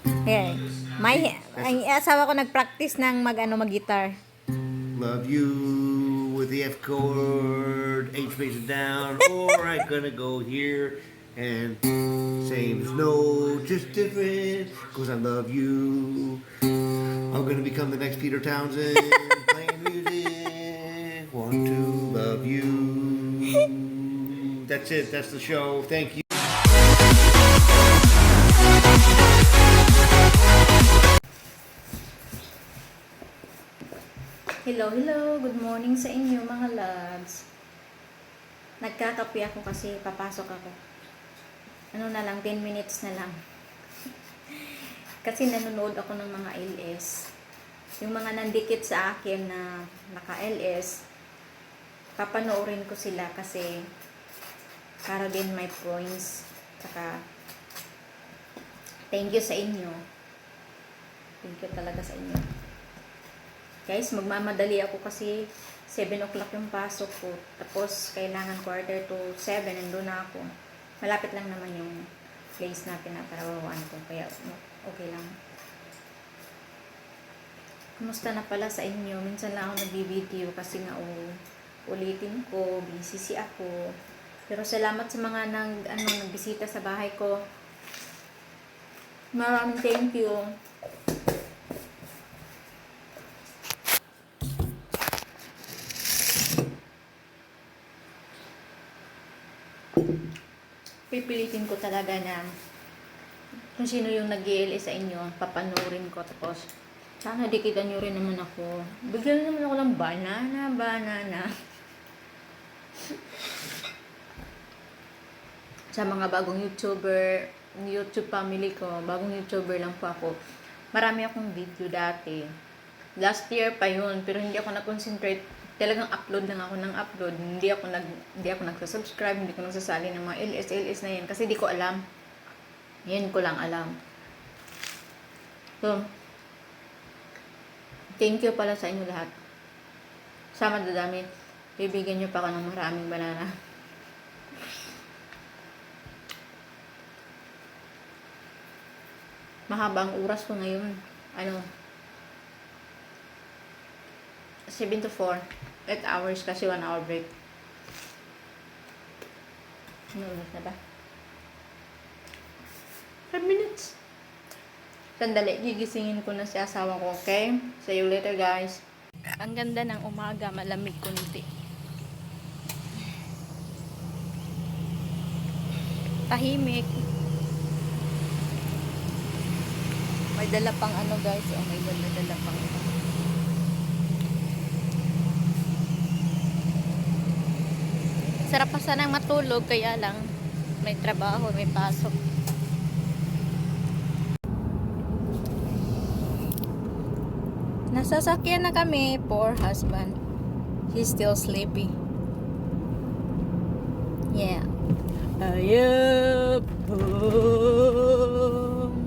Okay. Ang asawa ko nag-practice ng mag-guitar. Love you with the F chord, H bass it down, or I'm gonna go here and same note, just different, cause I love you. I'm gonna become the next Peter Townsend, playing music, want to love you. That's it, that's the show, thank you. Hello, good morning sa inyo mga loves. Nagkakape ako kasi papasok ako. Ano na lang, 10 minutes na lang. Kasi nanonood ako ng mga LS. Yung mga nandikit sa akin na naka-LS, papanoorin ko sila kasi para din may points. Saka, thank you sa inyo. Thank you talaga sa inyo. Guys, magmamadali ako kasi 7 o'clock yung pasok ko. Tapos, kailangan 6:45, nandun na ako. Malapit lang naman yung place na pinaparawan ko. Kaya, okay lang. Kumusta na pala sa inyo? Minsan lang ako nagbibideo kasi nga ulitin ko, busy ako. Pero salamat sa mga nagbisita sa bahay ko. Maraming thank you. Pipilitin ko talaga na kung sino yung nag-GLS sa inyo, papanoorin ko. Tapos, sana dikitan nyo rin naman ako. Bigyan naman ako ng banana. Sa mga bagong YouTube family ko, bagong YouTuber lang po ako. Marami akong video dati. Last year pa yun, pero hindi ako na-concentrate. Talagang upload lang ako ng upload. Hindi ako nagsasubscribe, hindi ko nagsasali ng mga LS na yan. Kasi di ko alam. Yan ko lang alam. So, thank you pala sa inyo lahat. Sama dadami, bibigyan nyo pa ako ng maraming banana. Mahaba ang oras ko ngayon. 7 to 4. 8 hours kasi 1 hour break. Ano oras na ba? 5 minutes. Sandali, gigisingin ko na si asawa ko, okay? See you later, guys. Ang ganda ng umaga, malamig kunti. Tahimik. May dala pang guys. Oh, may dala pang sarap pa sanang matulog, kaya lang may trabaho, may pasok. Nasasakyan na kami, poor husband. He's still sleepy. Yeah. I am home.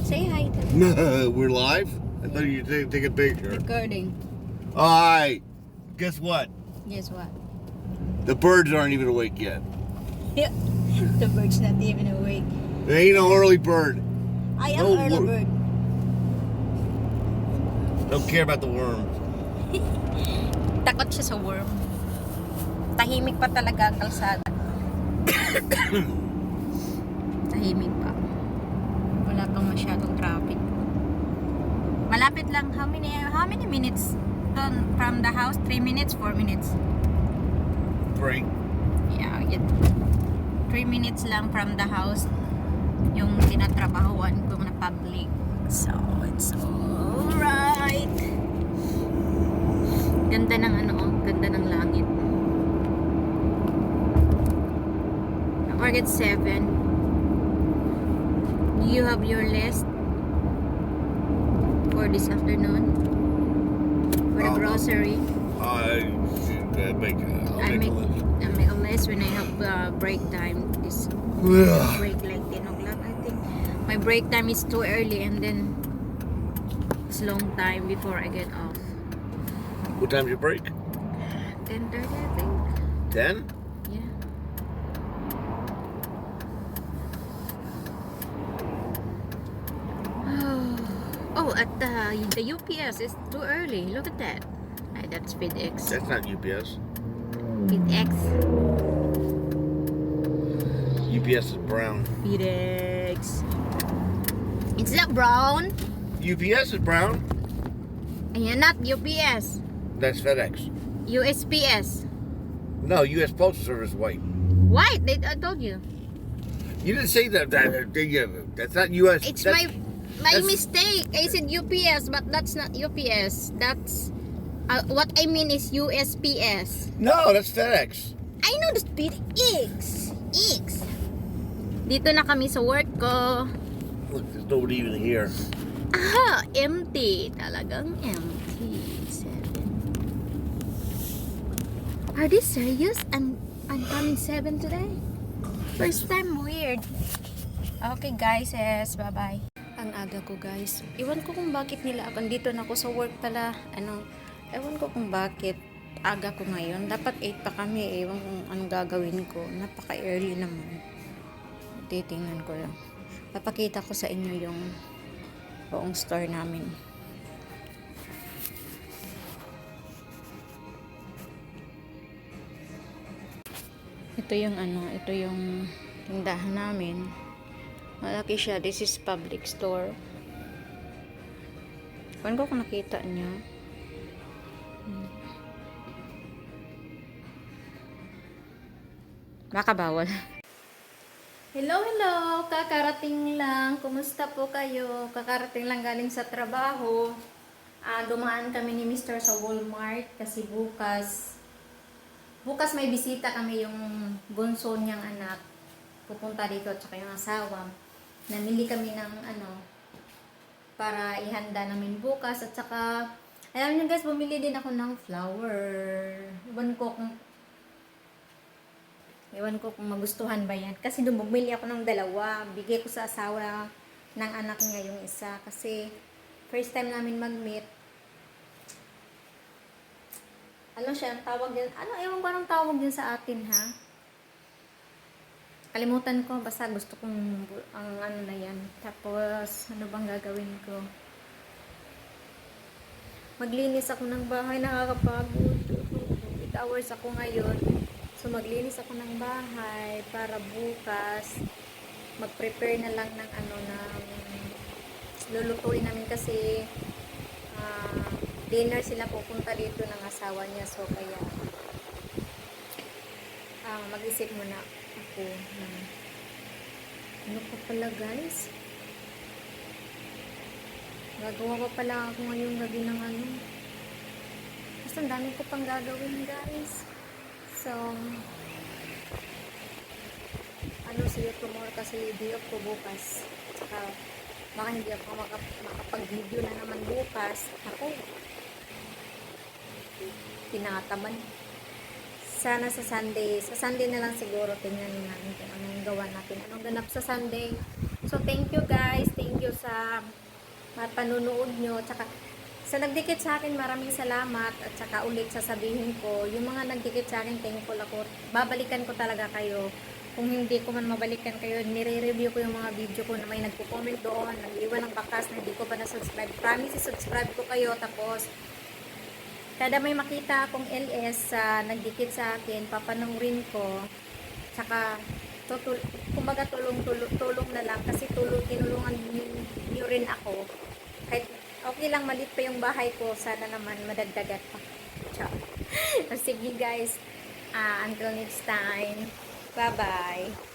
Say hi to them. We're live? I thought you were take a picture. Recording. Alright, guess what? Guess what? The birds aren't even awake yet. The bird's not even awake. They ain't an early bird. I am No early wor- bird. Don't care about the worms. Takot siya sa worm. Tahimik pa talaga ang kalsada. Tahimik pa. Wala pang masyadong traffic. Malapit lang. How many minutes from the house? 3 minutes? 4 minutes? 3. Yeah, 3 minutes lang from the house yung tinatrabahuan ko na public. So, it's alright. Ganda ng ganda ng langit. Target 7. Do you have your list for this afternoon? For the grocery? I'll make I make a list when I have break time. This break like 10 o'clock, I think. My break time is too early, and then it's long time before I get off. What time's your break? 10:30, I think. 10? Yeah. Oh, at the UPS is too early. Look at that. Ay, that's FedEx. That's not UPS. FedEx. UPS is brown. FedEx. It's not brown. UPS is brown. Ayan, not UPS. That's FedEx. USPS. No, U.S. Postal Service is white. White. I told you. You didn't say that. That's not U.S. It's that's, my that's- mistake. I said UPS, but that's not UPS. That's what I mean is USPS. No, that's FedEx. I know the speed. X. Dito na kami sa work ko. Look, there's nobody even here. Aha, empty. Talagang empty. 7. Are they serious? I'm coming 7 today? First time, weird. Okay guys, yes, bye-bye. Ang aga ko guys. Iwan ko kung bakit nila ako. Dito na ako sa work pala. Ewan ko kung bakit aga ko ngayon. Dapat 8 pa kami. Ewan kung anong gagawin ko. Napaka-early naman. Titingnan ko lang. Papakita ko sa inyo yung buong store namin. Ito yung tindahan namin. Malaki siya. This is public store. Kung ko kung nakita nyo. Baka bawal. Hello. Kakarating lang. Kumusta po kayo? Kakarating lang galing sa trabaho. Dumaan kami ni Mr. sa Walmart kasi bukas may bisita kami, yung bunso niyang anak. Pupunta dito at saka yung asawa. Namili kami ng para ihanda namin bukas at saka alam niyo guys, bumili din ako ng flower. Ewan ko kung magustuhan ba yan. Kasi bumili ako ng 2. Bigay ko sa asawa ng anak niya yung isa. Kasi first time namin mag-meet. Ano siya, ang tawag din? Ewan ko anong tawag din sa atin, ha? Kalimutan ko. Basta gusto kong na yan. Tapos, ano bang gagawin ko? Maglinis ako ng bahay. Nakakapagod. 8 hours ako ngayon. So, maglinis ako ng bahay para bukas mag-prepare na lang ng lulutuin namin kasi dinner sila pupunta dito ng asawa niya. So, kaya mag-isip muna ako ano pa pala guys? Gagawa pa pala ako ngayong gabi ng basta ang dami ko pang gagawin guys. So, see you tomorrow kasi day off ko bukas. Saka, baka hindi ako makapag-video na naman bukas. Ako, tinatamad. Sana sa Sunday na lang siguro tingnan namin kung anong gawa natin. Anong ganap sa Sunday. So, thank you guys. Thank you sa panunood nyo. Tsaka, sa nagdikit sa akin, maraming salamat. At saka ulit sasabihin ko, yung mga nagdikit sa akin, thankful ako. Babalikan ko talaga kayo. Kung hindi ko man mabalikan kayo, nire-review ko yung mga video ko na may nagpo-comment doon, nag-iwan ng bakas na hindi ko pa na-subscribe. Promise, subscribe ko kayo. Tapos, kada may makita akong LS nagdikit sa akin, papanoorin ko. Tsaka, kumbaga tulong na lang kasi tinulungan niyo rin ako. Kahit okay lang, malit pa yung bahay ko, sana naman madagdagan pa. Ciao. Sige guys, until next time, bye bye.